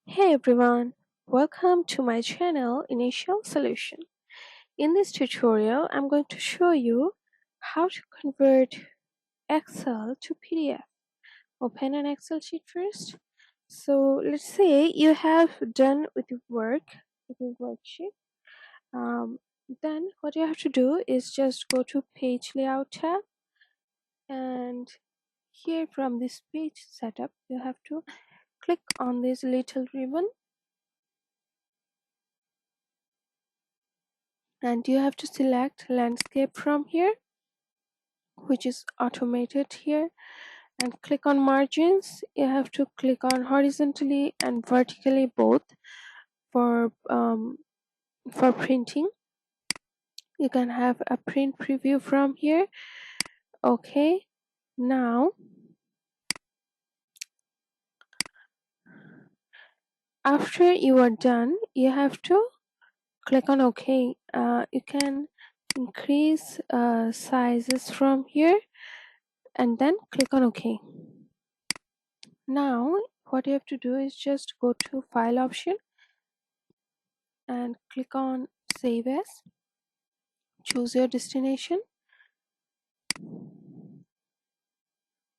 Hey everyone, welcome to my channel Initial Solution. In this tutorial, I'm going to show you how to convert Excel to PDF. Open an Excel sheet first. So let's say you have done with your work, with your worksheet. Then what you have to do is just go to Page Layout tab, and here from this page setup, you have to click on this little ribbon, and you have to select landscape from here, which is automated here, and click on margins. You have to click on horizontally and vertically both for printing. You can have a print preview from here. Okay, now after you are done, you have to click on OK. You can increase sizes from here and then click on OK. Now what you have to do is just go to file option and click on save as, choose your destination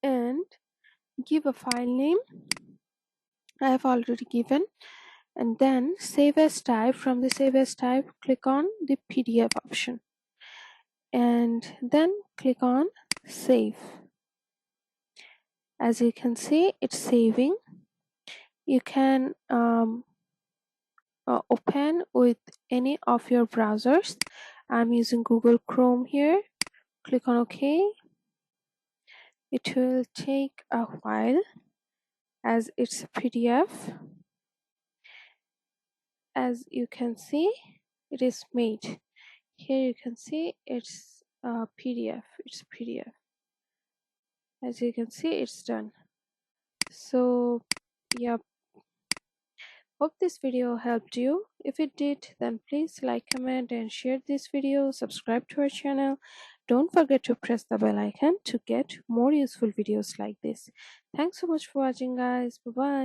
and give a file name. I have already given, and then save as type. From the save as type, click on the PDF option and then click on save. As you can see, it's saving. You can open with any of your browsers. I'm using Google Chrome here. Click on OK. It will take a while as it's a PDF. As you can see, it is made. Here you can see it's a PDF. It's a PDF. As you can see, it's done. So yeah, hope this video helped you. If it did, then please like, comment and share this video. Subscribe to our channel. Don't forget to press the bell icon to get more useful videos like this. Thanks so much for watching, guys. Bye bye.